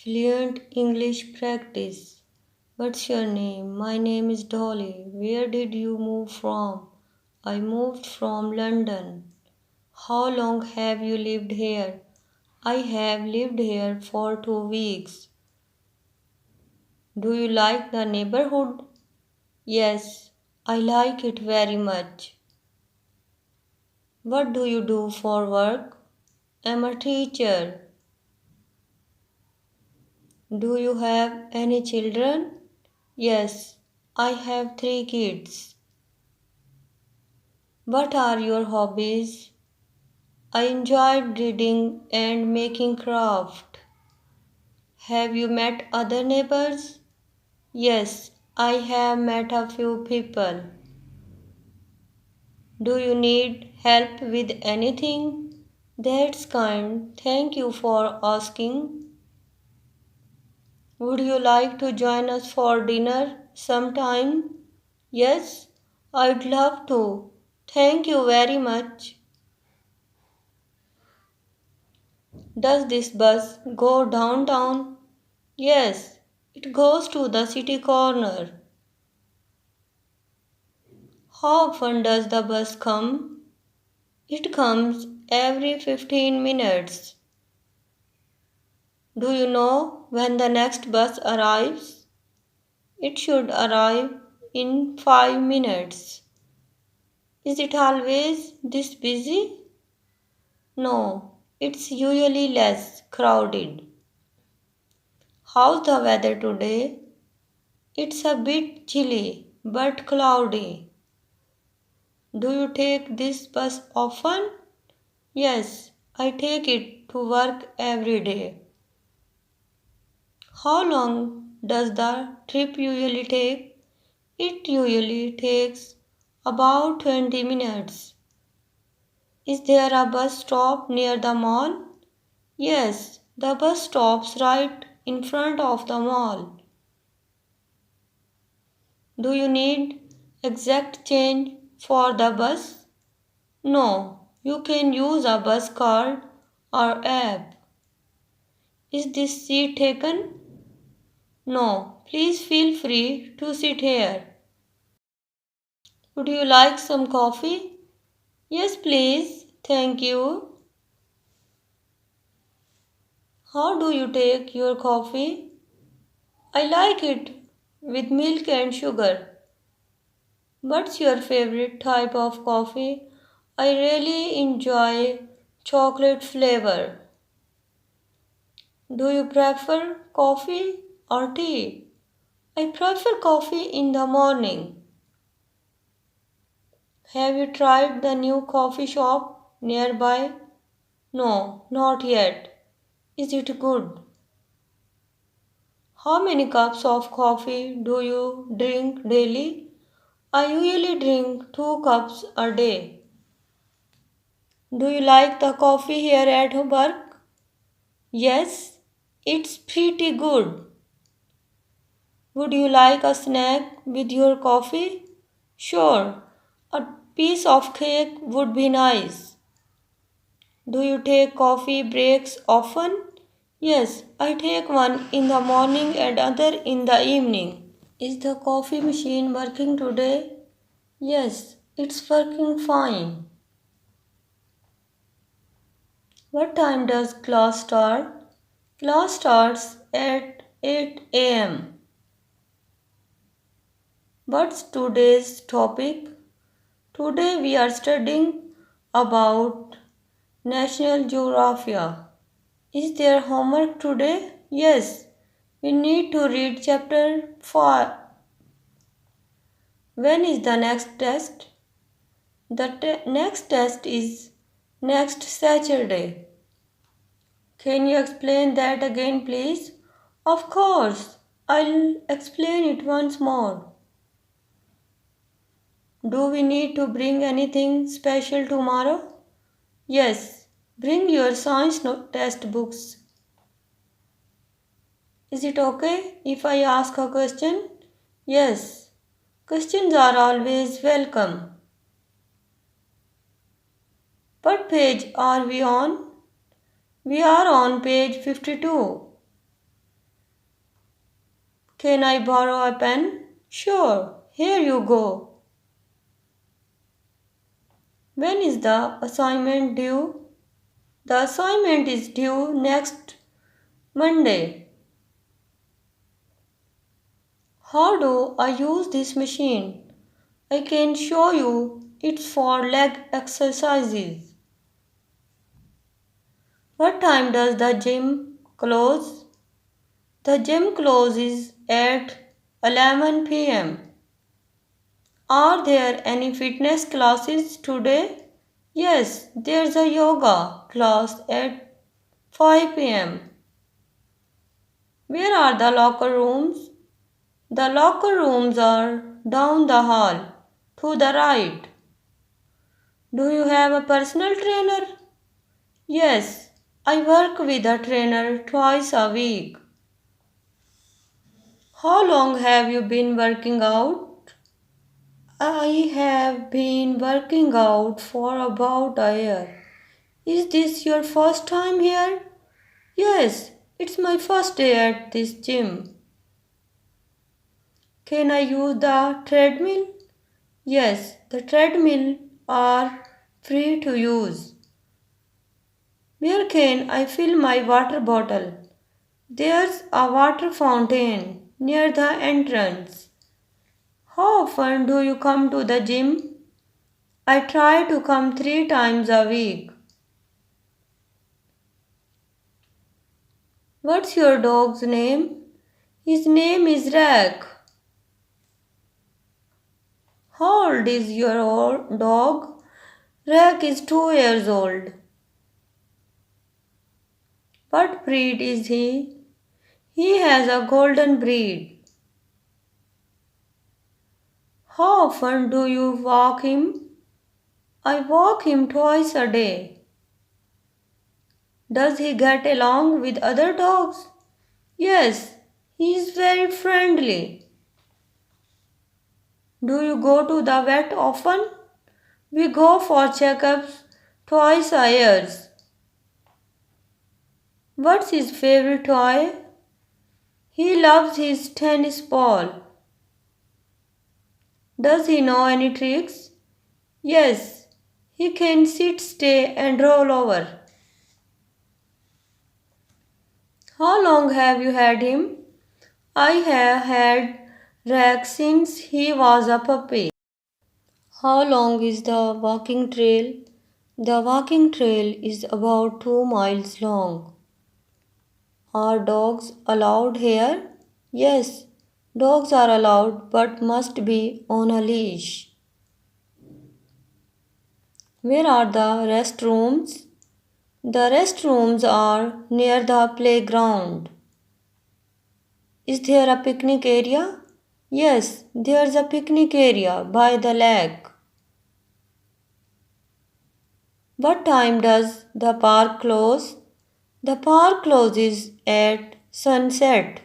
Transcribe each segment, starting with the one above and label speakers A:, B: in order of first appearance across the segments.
A: Fluent English practice. What's your name? My name is Dolly. Where did you move from? I moved from London. How long have you lived here? I have lived here for 2 weeks. Do you like the neighborhood? Yes, I like it very much. What do you do for work? I'm a teacher. Do you have any children? Yes, I have 3 kids. What are your hobbies? I enjoy reading and making craft. Have you met other neighbors? Yes, I have met a few people. Do you need help with anything? That's kind. Thank you for asking. Would you like to join us for dinner sometime? Yes, I'd love to. Thank you very much. Does this bus go downtown? Yes, it goes to the city corner. How often does the bus come? It comes every 15 minutes. Do you know when the next bus arrives? It should arrive in 5 minutes. Is it always this busy? No, it's usually less crowded. How's the weather today? It's a bit chilly but cloudy. Do you take this bus often? Yes, I take it to work every day. How long does the trip usually take? It usually takes about 20 minutes. Is there a bus stop near the mall? Yes, the bus stops right in front of the mall. Do you need exact change for the bus? No, you can use a bus card or app. Is this seat taken? No, please feel free to sit here. Would you like some coffee? Yes, please. Thank you. How do you take your coffee? I like it with milk and sugar. What's your favorite type of coffee? I really enjoy chocolate flavor. Do you prefer coffee or tea? I prefer coffee in the morning. Have you tried the new coffee shop nearby? No, not yet. Is it good? How many cups of coffee do you drink daily? I usually drink 2 cups a day. Do you like the coffee here at work? Yes, it's pretty good. Would you like a snack with your coffee? Sure, a piece of cake would be nice. Do you take coffee breaks often? Yes, I take one in the morning and other in the evening. Is the coffee machine working today? Yes, it's working fine. What time does class start? Class starts at 8 a.m. What's today's topic? Today we are studying about National Geography. Is there homework today? Yes, we need to read chapter 4. When is the next test? The next test is next Saturday. Can you explain that again, please? Of course, I'll explain it once more. Do we need to bring anything special tomorrow? Yes, bring your science test books. Is it okay if I ask a question? Yes, questions are always welcome. What page are we on? We are on page 52. Can I borrow a pen? Sure, here you go. When is the assignment due? The assignment is due next Monday. How do I use this machine? I can show you. It's for leg exercises. What time does the gym close? The gym closes at 11 pm. Are there any fitness classes today? Yes, there's a yoga class at 5 pm. Where are the locker rooms? The locker rooms are down the hall to the right. Do you have a personal trainer? Yes, I work with a trainer twice a week. How long have you been working out? I have been working out for about a year. Is this your first time here? Yes, it's my first day at this gym. Can I use the treadmill? Yes, the treadmill are free to use. Where can I fill my water bottle? There's a water fountain near the entrance. How often do you come to the gym? I try to come 3 times a week. What's your dog's name? His name is Rack. How old is your dog? Rack is 2 years old. What breed is he? He has a golden breed. How often do you walk him? I walk him twice a day. Does he get along with other dogs? Yes, he is very friendly. Do you go to the vet often? We go for checkups twice a year. What's his favorite toy? He loves his tennis ball. Does he know any tricks? Yes, he can sit, stay, and roll over. How long have you had him? I have had Rex since he was a puppy. How long is the walking trail? The walking trail is about 2 miles long. Are dogs allowed here? Yes, dogs are allowed but must be on a leash. Where are the restrooms? The restrooms are near the playground. Is there a picnic area? Yes, there's a picnic area by the lake. What time does the park close? The park closes at sunset.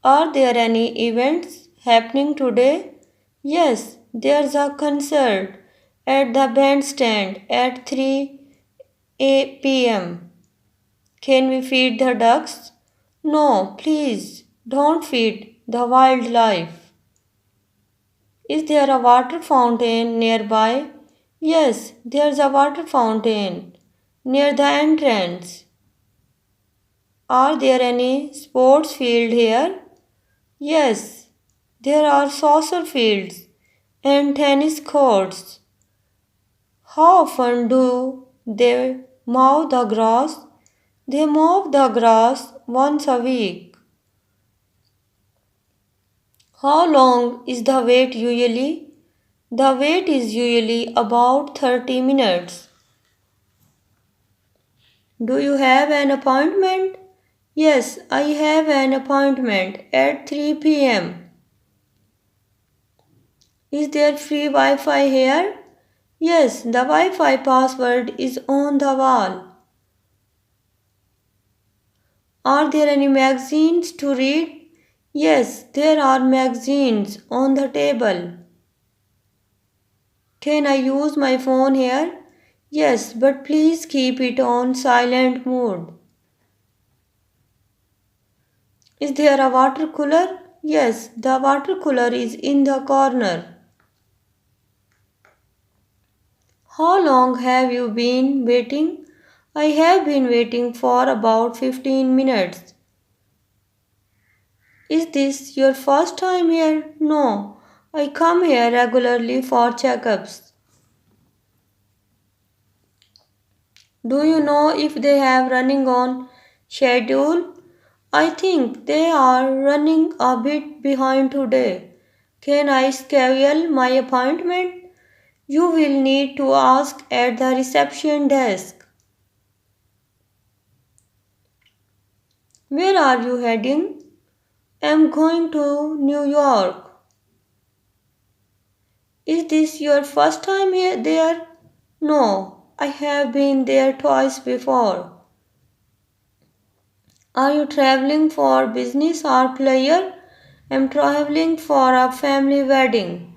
A: Are there any events happening today? Yes, there's a concert at the bandstand at 3 p.m. Can we feed the ducks? No, please don't feed the wildlife. Is there a water fountain nearby? Yes, there's a water fountain near the entrance. Are there any sports fields here? Yes, there are soccer fields and tennis courts. How often do they mow the grass? They mow the grass once a week. How long is the wait usually? The wait is usually about 30 minutes. Do you have an appointment? Yes, I have an appointment at 3 pm. Is there free Wi-Fi here? Yes, the Wi-Fi password is on the wall. Are there any magazines to read? Yes, there are magazines on the table. Can I use my phone here? Yes, but please keep it on silent mode. Is there a water cooler? Yes, the water cooler is in the corner. How long have you been waiting? I have been waiting for about 15 minutes. Is this your first time here? No, I come here regularly for checkups. Do you know if they have running on schedule? I think they are running a bit behind today. Can I schedule my appointment? You will need to ask at the reception desk. Where are you heading? I'm going to New York. Is this your first time here there? No, I have been there twice before. Are you traveling for business or pleasure? I'm traveling for a family wedding.